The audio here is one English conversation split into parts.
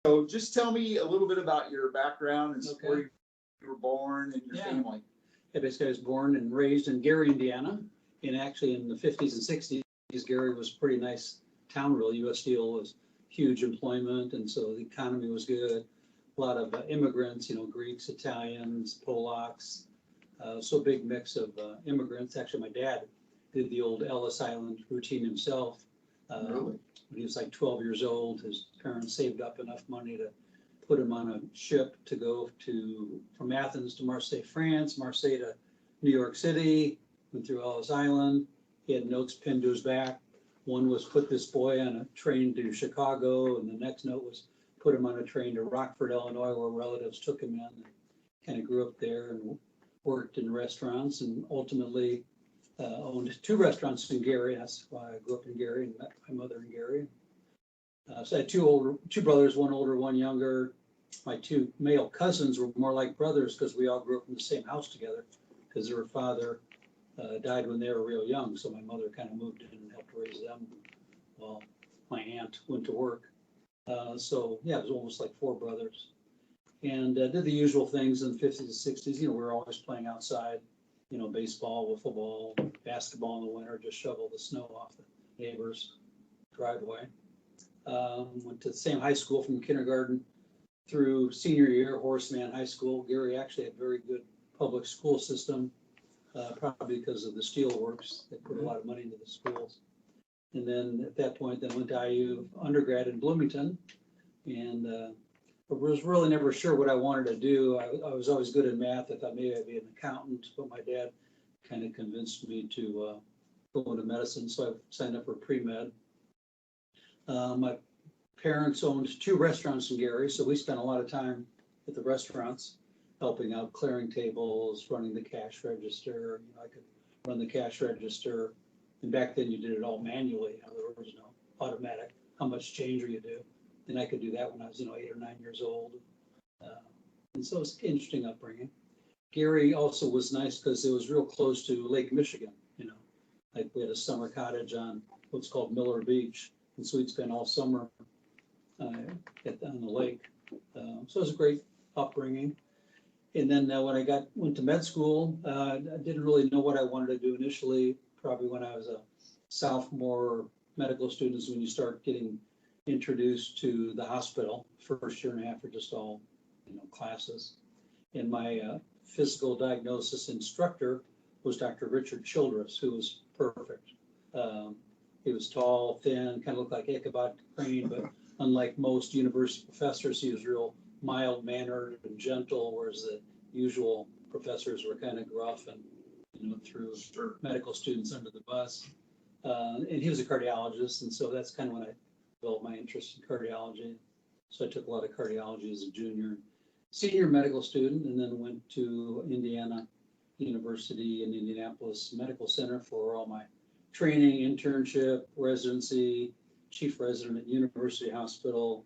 So just tell me a little bit about your background and Okay. where you were born and your family. Yeah, basically I was born and raised in Gary, Indiana. And actually in the 50s and 60s, Gary was a pretty nice town, really. U.S. Steel was huge employment, and so the economy was good. A lot of immigrants, Greeks, Italians, Polacks. So big mix of immigrants. Actually, my dad did the old Ellis Island routine himself. Really? When he was like 12 years old, his parents saved up enough money to put him on a ship to go from Athens to Marseille, France, Marseille to New York City, went through Ellis Island. He had notes pinned to his back. One was put this boy on a train to Chicago, and the next note was put him on a train to Rockford, Illinois, where relatives took him in. And kind of grew up there and worked in restaurants, and ultimately owned 2 restaurants in Gary. That's why I grew up in Gary and met my mother in Gary. So I had two brothers, one older, one younger. My 2 male cousins were more like brothers because we all grew up in the same house together, because their father died when they were real young. So my mother kind of moved in and helped raise them while my aunt went to work. So yeah, it was almost like 4 brothers. And did the usual things in the 50s and 60s. We were always playing outside, baseball, wiffle ball, basketball in the winter, just shovel the snow off the neighbor's driveway. Went to the same high school from kindergarten through senior year, Horseman High School. Gary actually had a very good public school system, probably because of the steel works. They put a lot of money into the schools. And then at that point, went to IU undergrad in Bloomington, and I was really never sure what I wanted to do. I was always good in math. I thought maybe I'd be an accountant, but my dad kind of convinced me to go into medicine, so I signed up for pre-med. My parents owned 2 restaurants in Gary, so we spent a lot of time at the restaurants, helping out, clearing tables, running the cash register. I could run the cash register, and back then you did it all manually. There was no automatic. How much change are you do? And I could do that when I was, 8 or 9 years old. And so it's an interesting upbringing. Gary also was nice because it was real close to Lake Michigan. Like we had a summer cottage on what's called Miller Beach, and so we'd spend all summer on the lake. So it was a great upbringing. And then when I went to med school, I didn't really know what I wanted to do initially. Probably when I was a sophomore medical student is when you start getting introduced to the hospital. First year and a half are just all, classes. And my physical diagnosis instructor was Dr. Richard Childress, who was perfect. He was tall, thin, kind of looked like Ichabod Crane, but unlike most university professors, he was real mild-mannered and gentle, whereas the usual professors were kind of gruff and, threw medical students under the bus. And he was a cardiologist, and so that's kind of when I developed my interest in cardiology. So I took a lot of cardiology as a senior medical student, and then went to Indiana University in Indianapolis Medical Center for all my training, internship, residency, chief resident at University Hospital,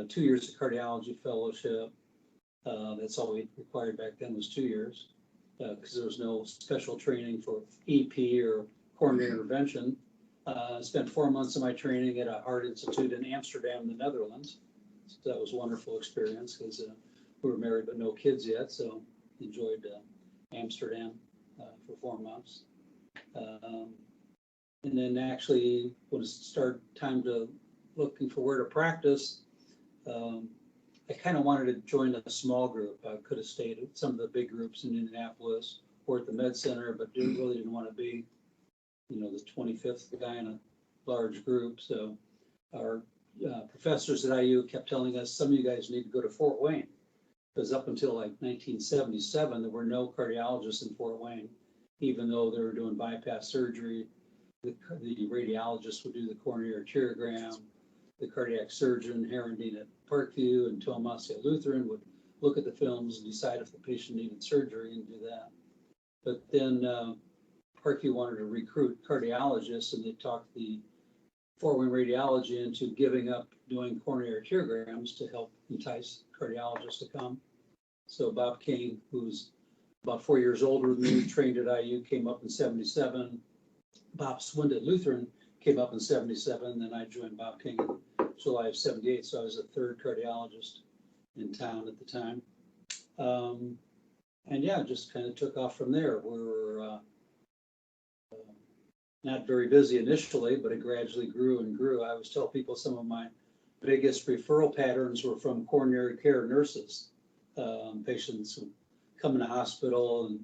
2 years of cardiology fellowship. That's all we required back then, was 2 years, because there was no special training for EP or coronary intervention. Spent 4 months of my training at a heart institute in Amsterdam, the Netherlands. So that was a wonderful experience because we were married but no kids yet, so enjoyed Amsterdam for 4 months. And then actually, when it started time to looking for where to practice, I kind of wanted to join a small group. I could have stayed at some of the big groups in Indianapolis or at the Med Center, but really didn't want to be, the 25th guy in a large group. So our professors at IU kept telling us, some of you guys need to go to Fort Wayne, because up until like 1977, there were no cardiologists in Fort Wayne, even though they were doing bypass surgery. The radiologist would do the coronary arteriogram. The cardiac surgeon, Herendeen at Parkview and Tomas at Lutheran, would look at the films and decide if the patient needed surgery and do that. But then Parkview wanted to recruit cardiologists, and they talked the Fort Wayne Radiology into giving up doing coronary arteriograms to help entice cardiologists to come. So Bob King, who's about 4 years older than me, trained at IU, came up in 77. Bob Swind at Lutheran came up in 77. Then I joined Bob King and July of '78, so I was the third cardiologist in town at the time. And yeah, just kind of took off from there. We were not very busy initially, but it gradually grew and grew. I always tell people some of my biggest referral patterns were from coronary care nurses. Patients who come in the hospital and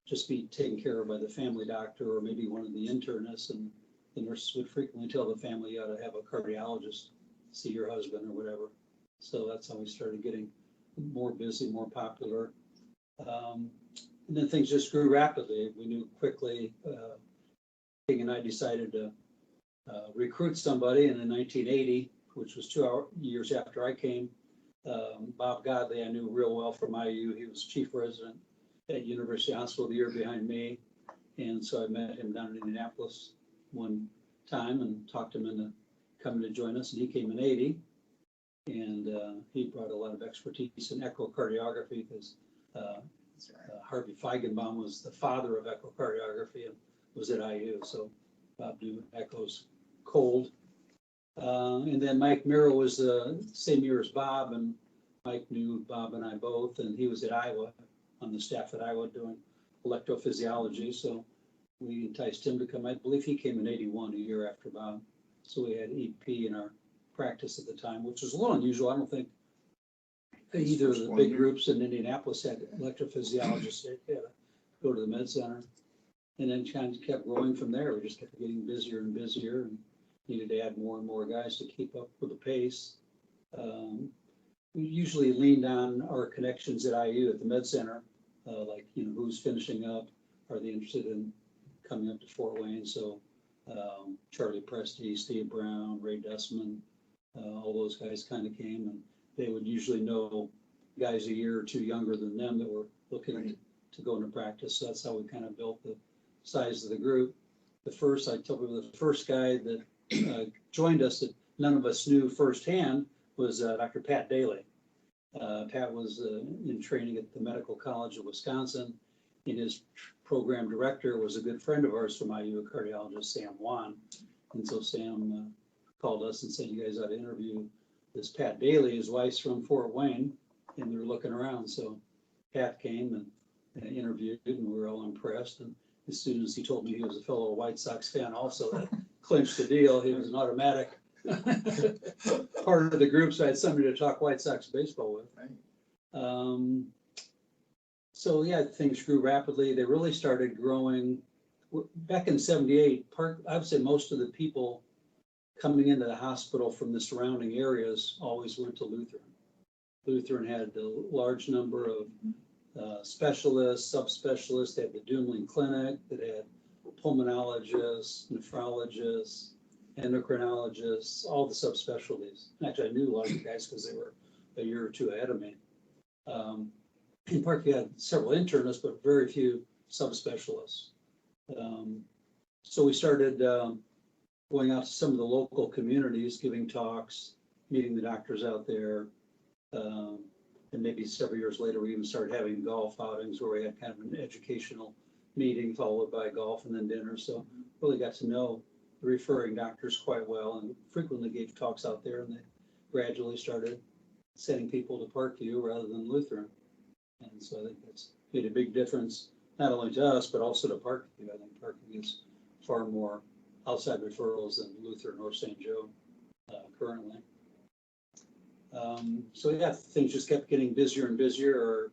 just be taken care of by the family doctor or maybe one of the internists, and the nurses would frequently tell the family you ought to have a cardiologist see your husband or whatever. So that's how we started getting more busy, more popular. And then things just grew rapidly. We knew quickly, King and I decided to recruit somebody, and in 1980, which was 2 years after I came, Bob Godley I knew real well from IU. He was chief resident at University Hospital the year behind me. And so I met him down in Indianapolis one time and talked him into coming to join us. And he came in '80, and he brought a lot of expertise in echocardiography because Harvey Feigenbaum was the father of echocardiography and was at IU. So Bob knew echoes cold. And then Mike Miro was the same year as Bob, and Mike knew Bob and I both, and he was at Iowa, on the staff at Iowa doing electrophysiology. So we enticed him to come. I believe he came in '81, a year after Bob. So we had EP in our practice at the time, which was a little unusual. I don't think either of the big groups in Indianapolis had electrophysiologists. They had to go to the med center, and then kind of kept growing from there. We just kept getting busier and busier, and needed to add more and more guys to keep up with the pace. We usually leaned on our connections at IU at the med center, like, who's finishing up, are they interested in coming up to Fort Wayne? So Charlie Presti, Steve Brown, Ray Dustman, all those guys kind of came, and they would usually know guys a year or two younger than them that were looking to go into practice. So that's how we kind of built the size of the group. I tell people the first guy that joined us that none of us knew firsthand was Dr. Pat Daley. Pat was in training at the Medical College of Wisconsin, and his program director was a good friend of ours from IU, a cardiologist, Sam Wan. And so Sam called us and said, you guys ought to interview this Pat Daley. His wife's from Fort Wayne, and we were looking around. So Pat came and interviewed, and we were all impressed. And as soon as he told me he was a fellow White Sox fan also, that clinched the deal. He was an automatic part of the group, so I had somebody to talk White Sox baseball with. So yeah, things grew rapidly. They really started growing back in '78. I would say most of the people coming into the hospital from the surrounding areas always went to Lutheran. Lutheran had a large number of specialists, subspecialists. They had the Dumoulin Clinic that had pulmonologists, nephrologists, endocrinologists, all the subspecialties. Actually, I knew a lot of the guys because they were a year or two ahead of me. In Parkview had several internists, but very few subspecialists. So we started going out to some of the local communities, giving talks, meeting the doctors out there. And maybe several years later, we even started having golf outings where we had kind of an educational meeting followed by golf and then dinner. So really got to know the referring doctors quite well and frequently gave talks out there, and they gradually started sending people to Parkview rather than Lutheran. And so I think that's made a big difference, not only to us, but also to Parkview. I think Parkview gets far more outside referrals than Lutheran or St. Joe currently. So yeah, things just kept getting busier and busier, or,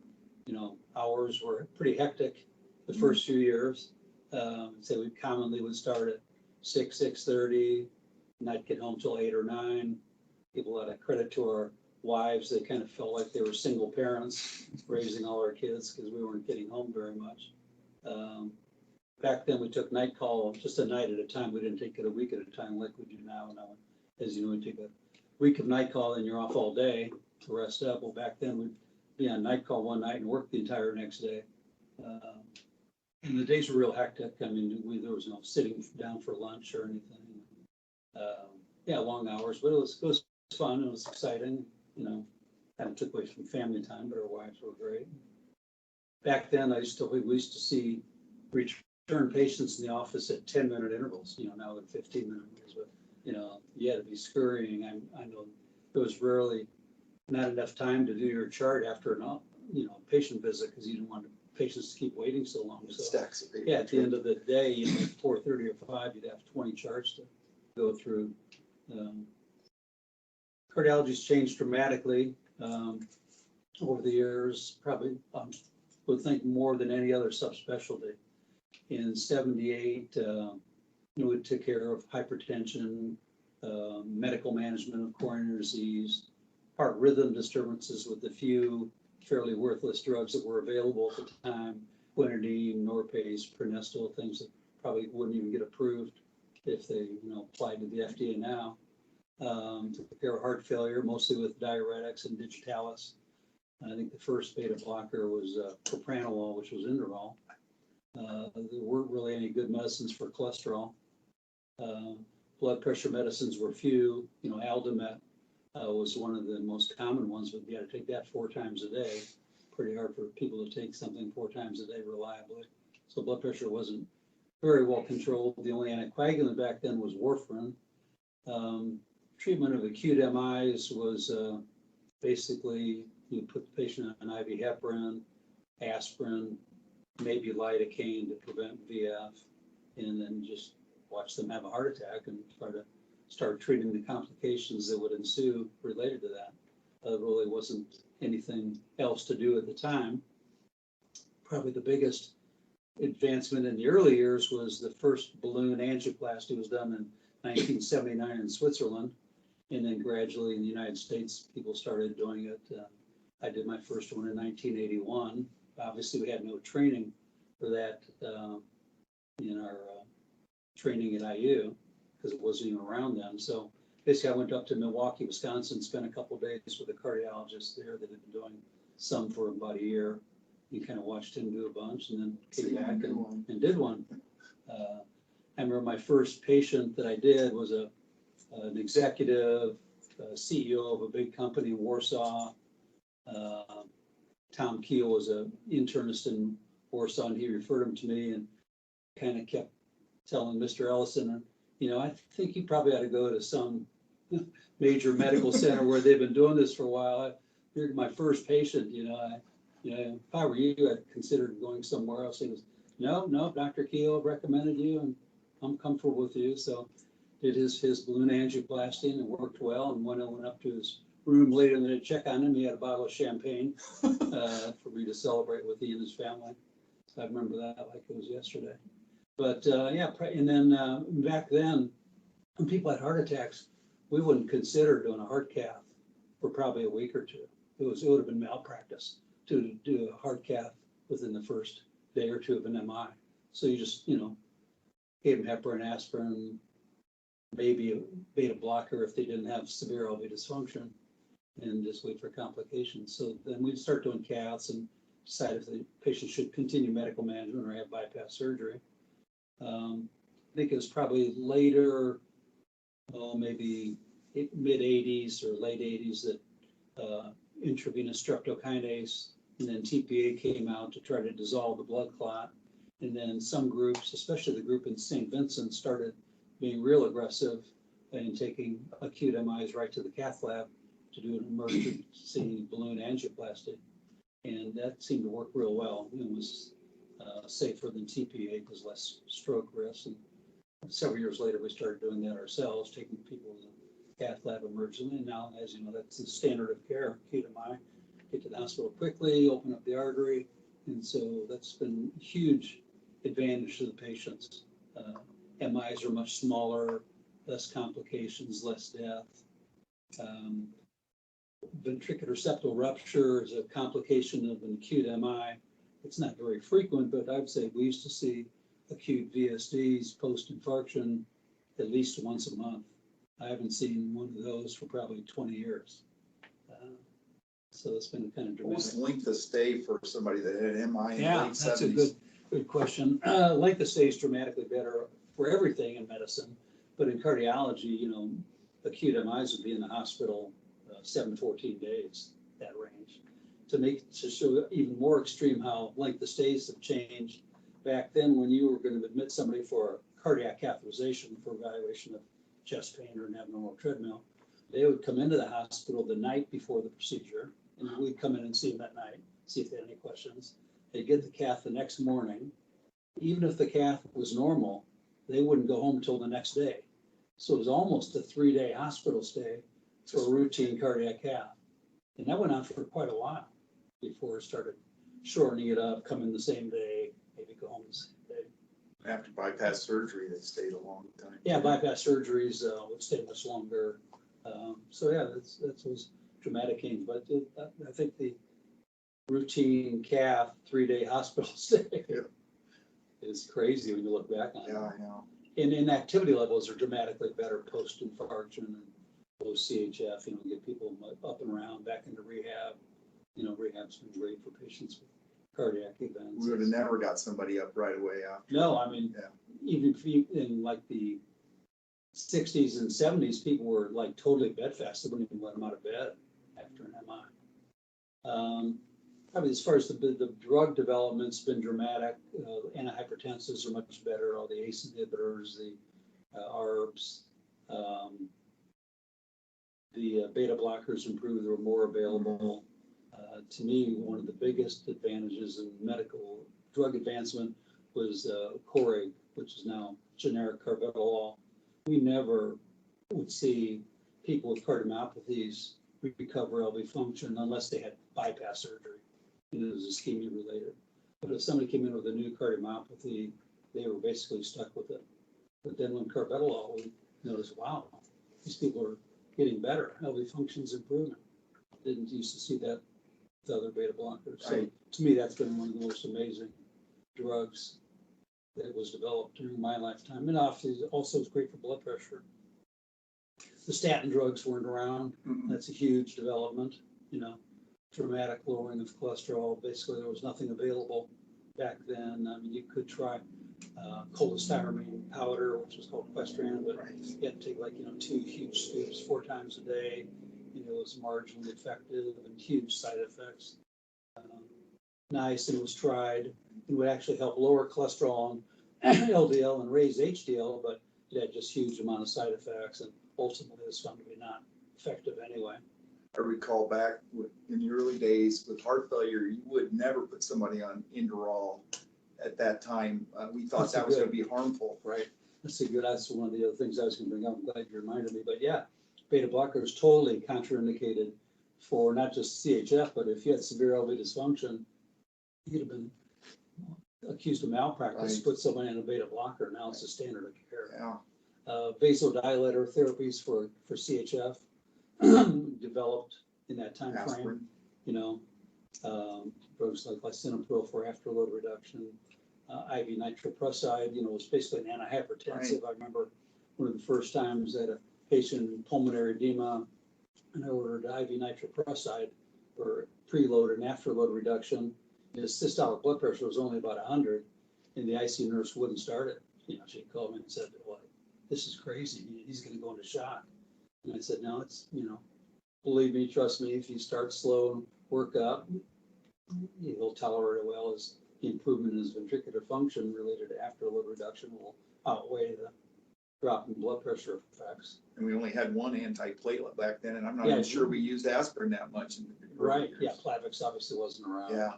hours were pretty hectic the first few years. So we commonly would start at 6:30, not get home till 8 or 9. People had a credit to our wives. They kind of felt like they were single parents raising all our kids because we weren't getting home very much. Back then we took night call just a night at a time. We didn't take it a week at a time like we do now. Now, as you know, we take a week of night call and you're off all day to rest up. Well, back then we'd be on night call one night and work the entire next day. And the days were real hectic. I mean, there was no sitting down for lunch or anything. Long hours, but it was fun. It was exciting. Kind of took away from family time, but our wives were great. Back then, we used to see return patients in the office at 10-minute intervals. Now at 15-minute intervals. But you had to be scurrying. I know there was rarely not enough time to do your chart after an, patient visit because you didn't want patients to keep waiting so long. So, Stacks of paper. yeah, at the end of the day, 4:30 or 5, you'd have 20 charts to go through. Cardiology's changed dramatically over the years, probably, would think more than any other subspecialty. In 78, we took care of hypertension, medical management of coronary disease, heart rhythm disturbances with the few fairly worthless drugs that were available at the time, quinidine, Norpace, Prenestal, things that probably wouldn't even get approved if they, applied to the FDA now. Took care of heart failure, mostly with diuretics and digitalis. I think the first beta blocker was propranolol, which was Inderal. There weren't really any good medicines for cholesterol. Blood pressure medicines were few. Aldomet was one of the most common ones, but you had to take that 4 times a day. Pretty hard for people to take something 4 times a day reliably. So blood pressure wasn't very well controlled. The only anticoagulant back then was warfarin. Treatment of acute MIs was basically you put the patient on IV heparin, aspirin, maybe lidocaine to prevent VF, and then just watch them have a heart attack and try to start treating the complications that would ensue related to that. There really wasn't anything else to do at the time. Probably the biggest advancement in the early years was the first balloon angioplasty was done in 1979 in Switzerland. And then gradually in the United States, people started doing it. I did my first one in 1981. Obviously, we had no training for that in our training at IU because it wasn't even around then. So basically, I went up to Milwaukee, Wisconsin, spent a couple of days with a cardiologist there that had been doing some for about a year. You kind of watched him do a bunch and then came back and did one. I remember my first patient that I did was an executive, CEO of a big company in Warsaw. Tom Keel was an internist in Warsaw, and he referred him to me and kind of kept telling Mr. Ellison, I think you probably ought to go to some major medical center where they've been doing this for a while. You're my first patient, if I were you, I'd consider going somewhere else. He goes, no, Dr. Keel recommended you, and I'm comfortable with you. So did his balloon angioplasty, and it worked well. And when I went up to his room later and to check on him, he had a bottle of champagne for me to celebrate with he and his family. So I remember that like it was yesterday. But and then back then, when people had heart attacks, we wouldn't consider doing a heart cath for probably a week or two. It would have been malpractice to do a heart cath within the first day or two of an MI. So you just, gave them heparin, aspirin, maybe a beta blocker if they didn't have severe LV dysfunction, and just wait for complications. So then we'd start doing caths and decide if the patient should continue medical management or have bypass surgery. I think it was probably later, maybe mid 80s or late 80s that intravenous streptokinase and then TPA came out to try to dissolve the blood clot. And then some groups, especially the group in St. Vincent, started being real aggressive and taking acute MIs right to the cath lab to do an emergency balloon angioplasty. And that seemed to work real well. It was safer than TPA because less stroke risk. And several years later, we started doing that ourselves, taking people to the cath lab emergently. And now, as you know, that's the standard of care, acute MI. Get to the hospital quickly, open up the artery. And so that's been a huge advantage to the patients. MIs are much smaller, less complications, less death. Ventricular septal rupture is a complication of an acute MI. It's not very frequent, but I'd say we used to see acute VSDs post-infarction at least once a month. I haven't seen one of those for probably 20 years. So it's been kind of dramatic. What was length of stay for somebody that had an MI in the late 70s? That's a good question. Length of stay is dramatically better for everything in medicine, but in cardiology, acute MIs would be in the hospital 7 to 14 days, that range. To show even more extreme how length of stays have changed. Back then, when you were going to admit somebody for cardiac catheterization for evaluation of chest pain or an abnormal treadmill, they would come into the hospital the night before the procedure, and we'd come in and see them that night, see if they had any questions. They'd get the cath the next morning. Even if the cath was normal, they wouldn't go home till the next day. So it was almost a 3-day hospital stay for a routine cardiac cath. And that went on for quite a while before it started shortening it up, come in the same day, maybe go home the same day. After bypass surgery, they stayed a long time. Yeah, bypass surgeries would stay much longer. So yeah, that's those dramatic gains. But I think the routine cath 3-day hospital stay is crazy when you look back on it. Yeah, I know. And activity levels are dramatically better post-infarction and post-CHF, get people up and around, back into rehab. Rehab's been great for patients with cardiac events. We would have never got somebody up right away after. No, I mean, even if in like the 60s and 70s, people were like totally bedfast. They wouldn't even let them out of bed after an MI. Probably as far as the drug development's been dramatic. Antihypertensives are much better. All the ACE inhibitors, the ARBs, the beta blockers improved. They were more available. To me, one of the biggest advantages in medical drug advancement was Coreg, which is now generic carvedilol. We never would see people with cardiomyopathies recover LV function unless they had bypass surgery. It was ischemia related. But if somebody came in with a new cardiomyopathy, they were basically stuck with it. But then when carvedilol, we noticed, wow, these people are getting better. LV function's improving. Didn't used to see that with other beta blockers. So to me, that's been one of the most amazing drugs that was developed during my lifetime. And also it's great for blood pressure. The statin drugs weren't around. That's a huge development, dramatic lowering of cholesterol. Basically, there was nothing available back then. I mean, you could try cholestyramine powder, which was called Questran, but you had to take 2 huge scoops 4 times a day. It was marginally effective and huge side effects. Niacin was tried. It would actually help lower cholesterol and LDL and raise HDL, but it had just huge amount of side effects, and ultimately it was found to be not effective anyway. I recall back in the early days with heart failure, you would never put somebody on Inderal at that time. We thought that was going to be harmful. Right. That's one of the other things I was going to bring up. I'm glad you reminded me. But yeah, beta blocker is totally contraindicated for not just CHF, but if you had severe LV dysfunction, you'd have been accused of malpractice, put somebody on a beta blocker. Now it's a standard of care. Yeah. Vasodilator therapies for CHF developed in that time frame. Drugs like lisinopril for afterload reduction, IV nitroprusside, was basically an antihypertensive. I remember one of the first times I had a patient with pulmonary edema, and I ordered IV nitroprusside for preload and afterload reduction. His systolic blood pressure was only about 100, and the ICU nurse wouldn't start it. She called me and said, well, this is crazy. He's going to go into shock. And I said, no, it's, believe me, trust me, if you start slow and work up, he'll tolerate it well, as the improvement in his ventricular function related to afterload reduction will outweigh the drop in blood pressure effects. And we only had one antiplatelet back then, and I'm not even sure we used aspirin that much. Right, Plavix obviously wasn't around. Yeah.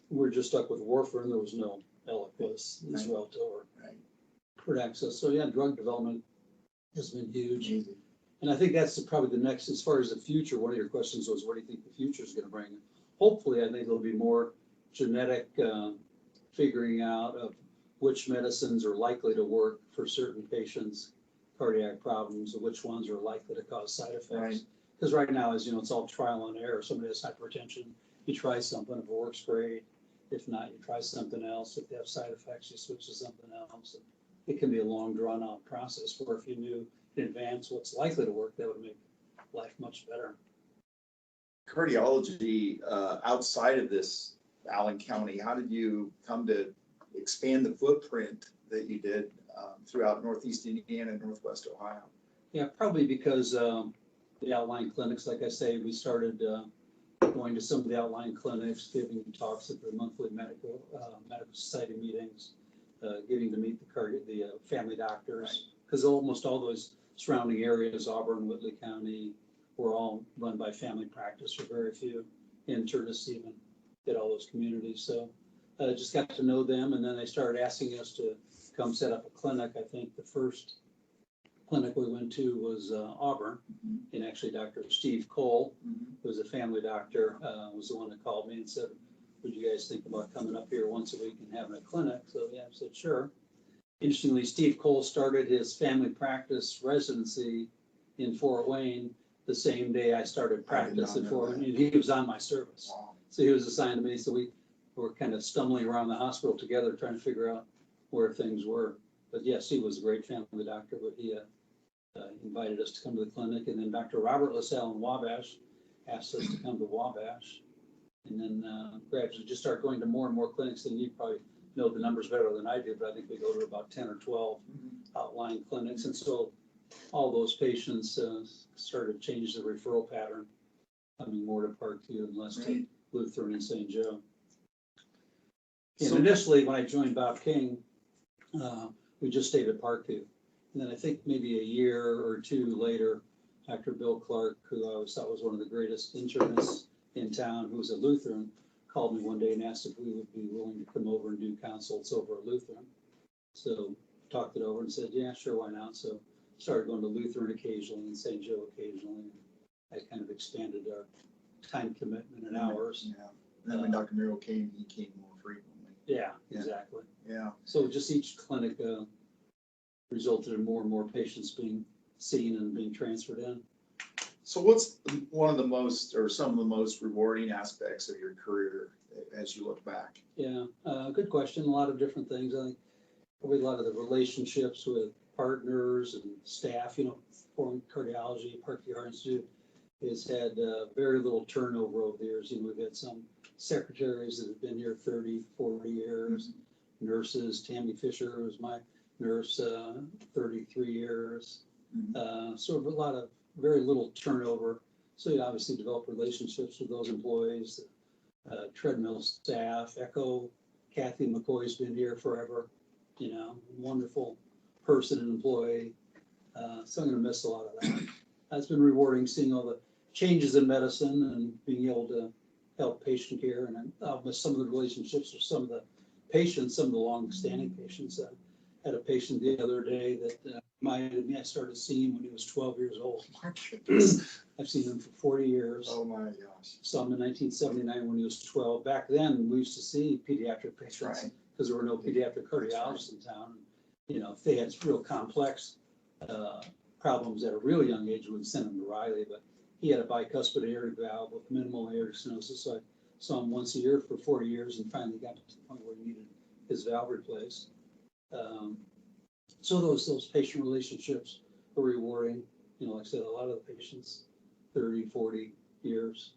We're just stuck with warfarin. There was no Eliquis, Xarelto, or Pradaxis. So yeah, drug development has been huge. Amazing. And I think that's probably the next, as far as the future, one of your questions was, what do you think the future is going to bring? Hopefully, I think there'll be more genetic figuring out of which medicines are likely to work for certain patients' cardiac problems, and which ones are likely to cause side effects. Because right now, as you know, it's all trial and error. Somebody has hypertension, you try something, if it works, great. If not, you try something else. If they have side effects, you switch to something else. It can be a long, drawn-out process, where if you knew in advance what's likely to work, that would make life much better. Cardiology, outside of this Allen County, how did you come to expand the footprint that you did throughout Northeast Indiana and Northwest Ohio? Yeah, probably because the outlying clinics, like I say, we started going to some of the outlying clinics, giving talks at the monthly medical society meetings, getting to meet the family doctors, because almost all those surrounding areas, Auburn, Whitley County, were all run by family practice, or very few internists even did all those communities. So just got to know them, and then they started asking us to come set up a clinic. I think the first clinic we went to was Auburn, and actually Dr. Steve Cole, who was a family doctor, was the one that called me and said, would you guys think about coming up here once a week and having a clinic? So yeah, I said, sure. Interestingly, Steve Cole started his family practice residency in Fort Wayne the same day I started practice at Fort Wayne, and he was on my service. Wow. So he was assigned to me, so we were kind of stumbling around the hospital together trying to figure out where things were. But yes, he was a great family doctor, but he invited us to come to the clinic, and then Dr. Robert LaSalle in Wabash asked us to come to Wabash, and then gradually just started going to more and more clinics, and you probably know the numbers better than I do, but I think we go to about 10 or 12 outlying clinics, and so all those patients started to change the referral pattern, coming more to Parkview and less to Lutheran and St. Joe. And So initially, when I joined Bob King, we just stayed at Parkview. And then I think maybe a year or two later, Dr. Bill Clark, who I always thought was one of the greatest internists in town, who was a Lutheran, called me one day and asked if we would be willing to come over and do consults over at Lutheran. So talked it over and said, yeah, sure, why not? So started going to Lutheran occasionally and St. Joe occasionally. That kind of expanded our time commitment and hours. Yeah. And then when Dr. Miro came, he came more frequently. Yeah, exactly. Yeah. So just each clinic resulted in more and more patients being seen and being transferred in. So what's one of the most, or some of the most rewarding aspects of your career as you look back? Yeah, good question. A lot of different things. I think probably a lot of the relationships with partners and staff, Foreign Cardiology, Parkview Heart Institute has had very little turnover over the years. We've had some secretaries that have been here 30, 40 years, nurses. Tammy Fisher was my nurse, 33 years. So a lot of very little turnover. So you obviously develop relationships with those employees, treadmill staff. Echo, Kathy McCoy's been here forever, wonderful person and employee. So I'm going to miss a lot of that. It's been rewarding seeing all the changes in medicine and being able to help patient care. And I'll miss some of the relationships with some of the patients, some of the long-standing patients. I had a patient the other day that reminded me I started seeing him when he was 12 years old. My goodness. I've seen him for 40 years. Oh my gosh. Saw him in 1979 when he was 12. Back then, we used to see pediatric patients because there were no pediatric cardiologists in town. If they had real complex problems at a real young age, we'd send him to Riley. But he had a bicuspid aortic valve with minimal aortic stenosis. So I saw him once a year for 40 years and finally got to the point where he needed his valve replaced. So those patient relationships are rewarding. Like I said, a lot of the patients, 30, 40 years.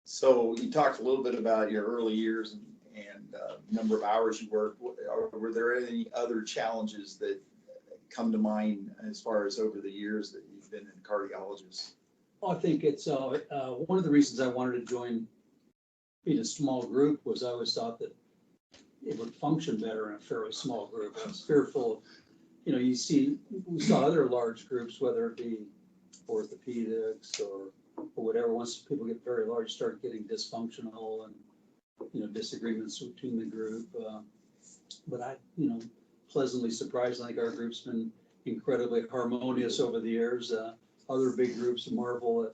So you talked a little bit about your early years and number of hours you worked. Were there any other challenges that come to mind as far as over the years that you've been in cardiologist? Well, I think it's one of the reasons I wanted to join being a small group was I always thought that it would function better in a fairly small group. I was fearful of, we saw other large groups, whether it be orthopedics or whatever. Once people get very large, start getting dysfunctional and, disagreements between the group. But I, pleasantly surprised. I think our group's been incredibly harmonious over the years. Other big groups marvel at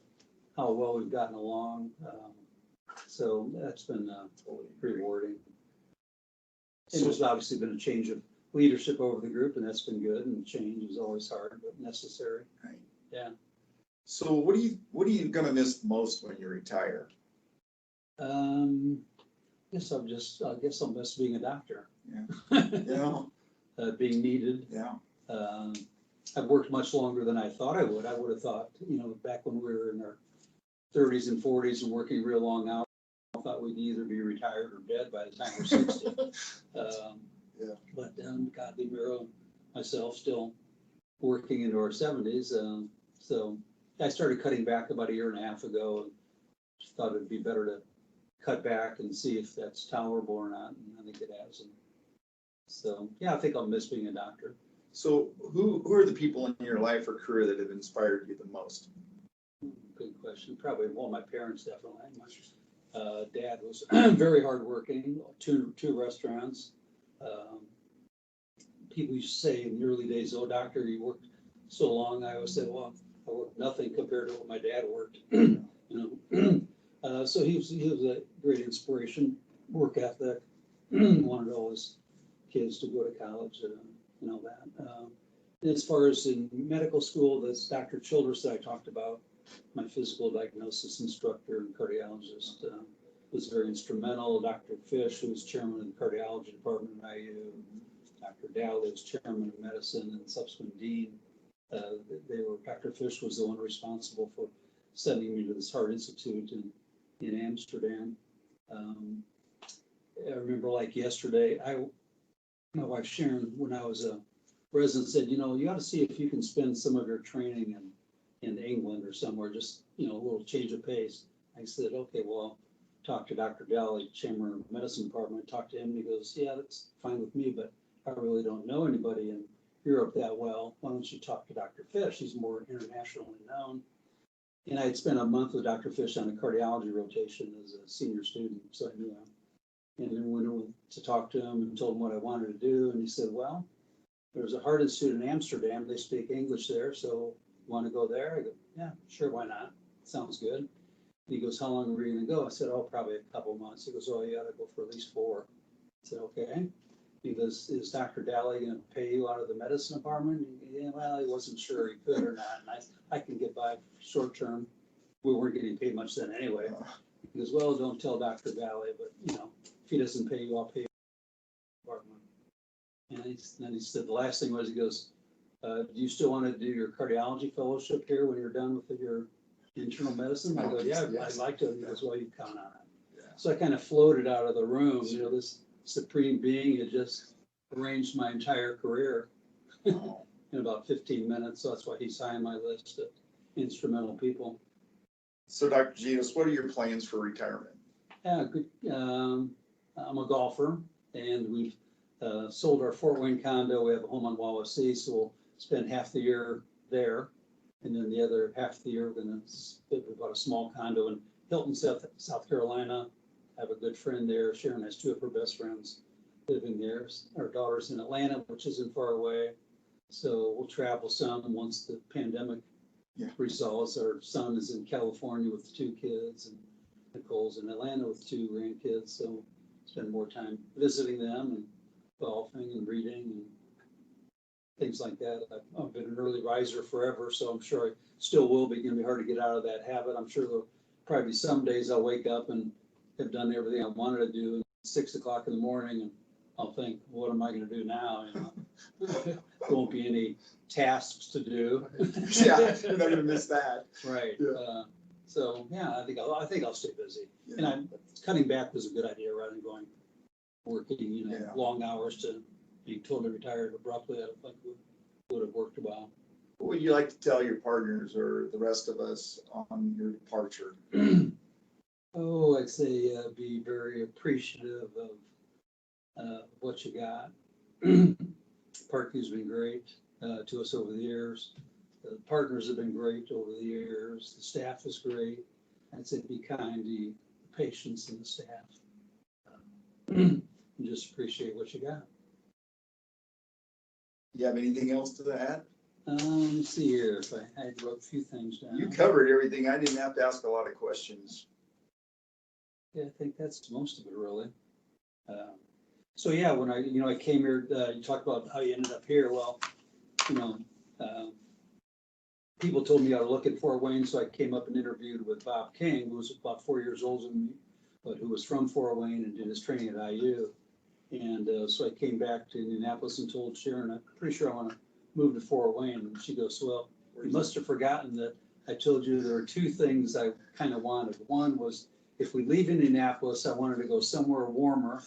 how well we've gotten along. So that's been rewarding. And there's obviously been a change of leadership over the group, and that's been good. And change is always hard, but necessary. Right. Yeah. So what are you going to miss most when you retire? I guess I'll miss being a doctor. Yeah. Being needed. Yeah. I've worked much longer than I thought I would. I would have thought, back when we were in our 30s and 40s and working real long hours, I thought we'd either be retired or dead by the time we're 60. But Godly Miro and myself still working into our 70s. So I started cutting back about a year and a half ago. Just thought it'd be better to cut back and see if that's tolerable or not. And I think it has. And so, yeah, I think I'll miss being a doctor. So who are the people in your life or career that have inspired you the most? Good question. Probably, well, my parents definitely. My dad was very hardworking, two restaurants. People used to say in the early days, "Oh, doctor, you worked so long." I always said, "Well, I worked nothing compared to what my dad worked." You know, so he was a great inspiration, work ethic. Wanted all his kids to go to college and all that. As far as in medical school, that's Dr. Childress that I talked about. My physical diagnosis instructor and cardiologist was very instrumental. Dr. Fish, who was chairman of the cardiology department at IU, Dr. Daley was chairman of medicine and subsequent dean. Dr. Fish was the one responsible for sending me to this heart institute in Amsterdam. I remember like yesterday, my wife Sharon, when I was a resident, said, you ought to see if you can spend some of your training in England or somewhere, just, a little change of pace. I said, okay, well, I'll talk to Dr. Daley, chairman of the medicine department. I talked to him and he goes, yeah, that's fine with me, but I really don't know anybody in Europe that well. Why don't you talk to Dr. Fish? He's more internationally known. And I had spent a month with Dr. Fish on a cardiology rotation as a senior student, so I knew him. And then went to talk to him and told him what I wanted to do. And he said, well, there's a heart institute in Amsterdam. They speak English there, so want to go there? I go, yeah, sure, why not? Sounds good. He goes, how long are you going to go? I said, oh, probably a couple months. He goes, oh, you got to go for at least 4. I said, okay. He goes, is Dr. Daley going to pay you out of the medicine department? Yeah, well, he wasn't sure he could or not. And I can get by short term. We weren't getting paid much then anyway. He goes, well, don't tell Dr. Daley, but if he doesn't pay you, I'll pay you the department. And then he said, the last thing was, he goes, do you still want to do your cardiology fellowship here when you're done with your internal medicine? I go, yeah, I'd like to. He goes, well, you count on it. Yeah. So I kind of floated out of the room. This supreme being had just arranged my entire career in about 15 minutes. So that's why he signed my list of instrumental people. So Dr. Genetos, what are your plans for retirement? Yeah, good. I'm a golfer, and we've sold our Fort Wayne condo. We have a home on Wawasee, so we'll spend half the year there, and then the other half of the year we're going to bought a small condo in Hilton, South Carolina. I have a good friend there. Sharon has 2 of her best friends living there. Our daughter's in Atlanta, which isn't far away, so we'll travel some once the pandemic resolves. Our son is in California with 2 kids, and Nicole's in Atlanta with 2 grandkids, so spend more time visiting them and golfing and reading and things like that. I've been an early riser forever, so I'm sure I still will be. It's going to be hard to get out of that habit. I'm sure there'll probably be some days I'll wake up and have done everything I wanted to do at 6 o'clock in the morning, and I'll think, what am I going to do now? There won't be any tasks to do. Yeah, you're not going to miss that. Right. Yeah. So yeah, I think I'll stay busy. Yeah. And cutting back was a good idea rather than working long hours to being totally retired abruptly. I don't think would have worked well. What would you like to tell your partners or the rest of us on your departure? Oh, I'd say be very appreciative of what you got. Parkview's been great to us over the years. The partners have been great over the years. The staff is great. I'd say be kind to the patients and the staff. And just appreciate what you got. You have anything else to add? Let's see here. If I wrote a few things down. You covered everything. I didn't have to ask a lot of questions. Yeah, I think that's most of it, really. So yeah, when I came here, you talked about how you ended up here. Well, people told me I would look at Fort Wayne, so I came up and interviewed with Bob King, who was about 4 years older than me, but who was from Fort Wayne and did his training at IU. And so I came back to Indianapolis and told Sharon, I'm pretty sure I want to move to Fort Wayne. And she goes, well, you must have forgotten that I told you there were 2 things I kind of wanted. One was, if we leave Indianapolis, I wanted to go somewhere warmer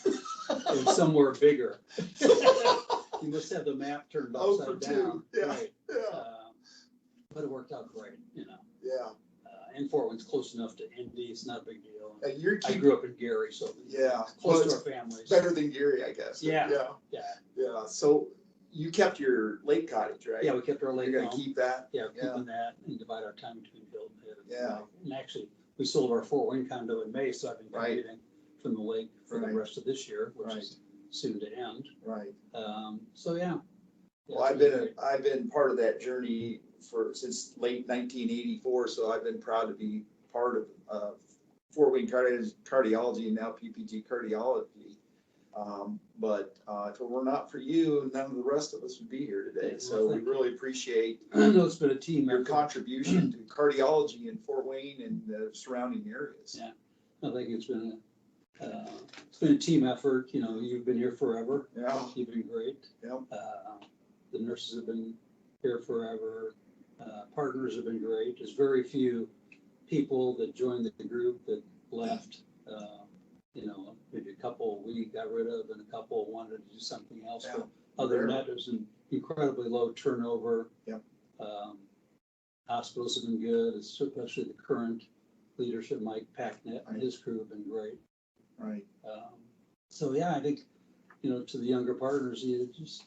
and somewhere bigger. You must have the map turned upside down. Yeah. Right. Yeah. But it worked out great, Yeah. And Fort Wayne's close enough to Indy. It's not a big deal. And I grew up in Gary, so yeah, close to our families. Better than Gary, I guess. Yeah. Yeah. So you kept your lake cottage, right? Yeah, we kept our lake You're gonna home. keep that? Yeah, we're Yeah. keeping that and divide our time between Hilton Head and the Yeah. lake. And actually, we sold our Fort Wayne condo in May, so I've been Right. commuting from the lake for the Right. rest of this year, which Right. is soon to end. Right. So yeah. Well, I've been part of that journey since late 1984, so I've been proud to be part of Fort Wayne Cardiology and now PPG-Cardiology. But if it were not for you, none of the rest of us would be here today. Well, So we thank you. really appreciate I know it's been a team your effort. contribution to cardiology in Fort Wayne and the surrounding areas. Yeah. I think it's been a team effort. You know, you've been here forever. Yeah. You've been great. Yeah. The nurses have been here forever. Partners have been great. There's very few people that joined the group that left. You know, maybe a couple we got rid of and a couple wanted to do something else. Yeah. But other than that, there's an incredibly low turnover. Yep. Hospitals have been good, especially the current leadership, Mike Packnett and his crew have been great. Right. So yeah, I think, you know, to the younger partners, you just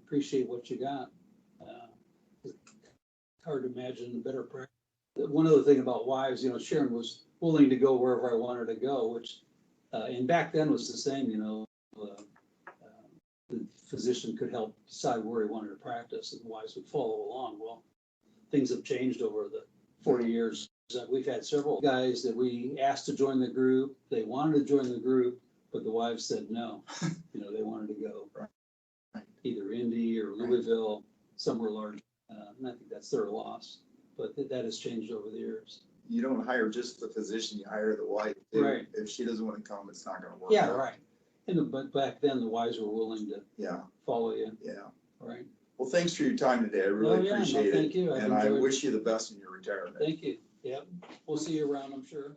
appreciate what you got. It's hard to imagine a better practice. One other thing about wives, you know, Sharon was willing to go wherever I wanted to go, which, and back then was the same, you know, the physician could help decide where he wanted to practice and the wives would follow along. Well, things have changed over the 40 years. We've had several guys that we asked to join the group. They wanted to join the group, but the wives said no. You know, they wanted to go either Indy or Louisville, somewhere large. And I think that's their loss. But that has changed over the years. You don't hire just the physician, you hire the wife too. Right. If she doesn't want to come, it's not gonna work. Yeah, out. right. But back then, the wives were willing to follow you. Yeah. Right. Well, thanks for your time today. I really appreciate it. Thank you. And I wish you the best in your retirement. Thank you. Yep. We'll see you around, I'm sure.